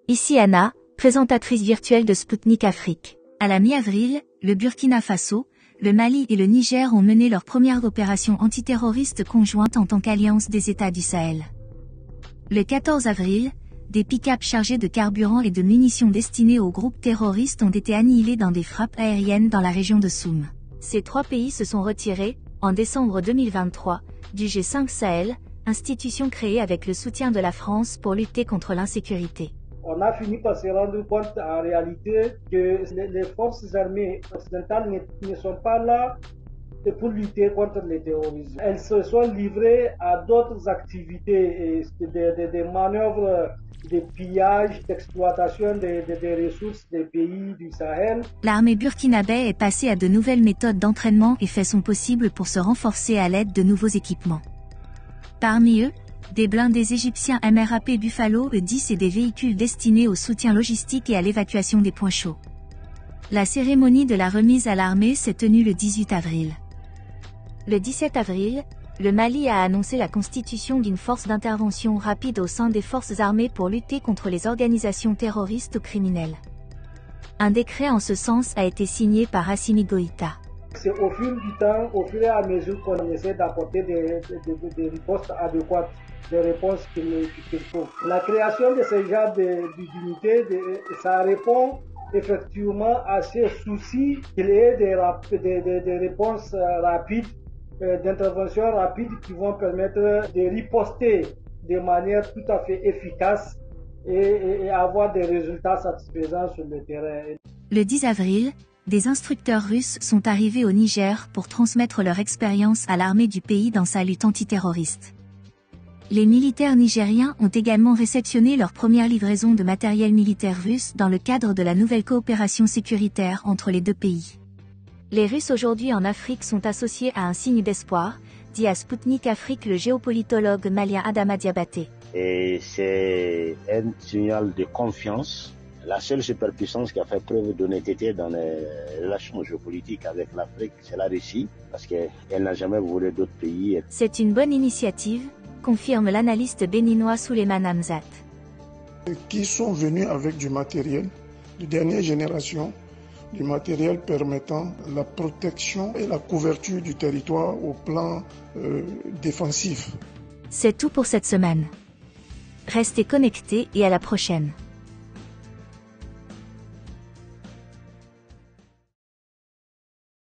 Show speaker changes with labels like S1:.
S1: Ici Anna, présentatrice virtuelle de Spoutnik Afrique. À la mi-avril, le Burkina Faso, le Mali et le Niger ont mené leur première opération antiterroriste conjointe en tant qu'alliance des États du Sahel. Le 14 avril, des pick-up chargés de carburant et de munitions destinés aux groupes terroristes ont été annihilés dans des frappes aériennes dans la région de Soum. Ces trois pays se sont retirés, en décembre 2023, du G5 Sahel, institution créée avec le soutien de la France pour lutter contre l'insécurité.
S2: On a fini par se rendre compte en réalité que les forces armées occidentales ne sont pas là pour lutter contre le terrorisme. Elles se sont livrées à d'autres activités, des manœuvres de pillage, d'exploitation des ressources des pays du Sahel.
S1: L'armée burkinabé est passée à de nouvelles méthodes d'entraînement et fait son possible pour se renforcer à l'aide de nouveaux équipements. Parmi eux, des blindés égyptiens MRAP Buffalo E-10 et des véhicules destinés au soutien logistique et à l'évacuation des points chauds. La cérémonie de la remise à l'armée s'est tenue le 18 avril. Le 17 avril, le Mali a annoncé la constitution d'une force d'intervention rapide au sein des forces armées pour lutter contre les organisations terroristes ou criminelles. Un décret en ce sens a été signé par Assimi Goïta.
S2: C'est au fil du temps, au fur et à mesure qu'on essaie d'apporter des ripostes adéquates, des réponses qu'il faut. La création de ce genre d'unités, ça répond effectivement à ces soucis qu'il y ait des réponses rapides, d'intervention rapide qui vont permettre de riposter de manière tout à fait efficace et avoir des résultats satisfaisants sur le terrain.
S1: Le 10 avril, des instructeurs russes sont arrivés au Niger pour transmettre leur expérience à l'armée du pays dans sa lutte antiterroriste. Les militaires nigériens ont également réceptionné leur première livraison de matériel militaire russe dans le cadre de la nouvelle coopération sécuritaire entre les deux pays. Les Russes aujourd'hui en Afrique sont associés à un signe d'espoir, dit à Spoutnik Afrique le géopolitologue malien Adama Diabaté.
S3: Et c'est un signal de confiance. La seule superpuissance qui a fait preuve d'honnêteté dans les relations géopolitiques avec l'Afrique, c'est la Russie, parce qu'elle n'a jamais volé d'autres pays.
S1: C'est une bonne initiative, confirme l'analyste béninois Souleymane Hamzat.
S4: Qui sont venus avec du matériel de dernière génération, du matériel permettant la protection et la couverture du territoire au plan défensif.
S1: C'est tout pour cette semaine. Restez connectés et à la prochaine.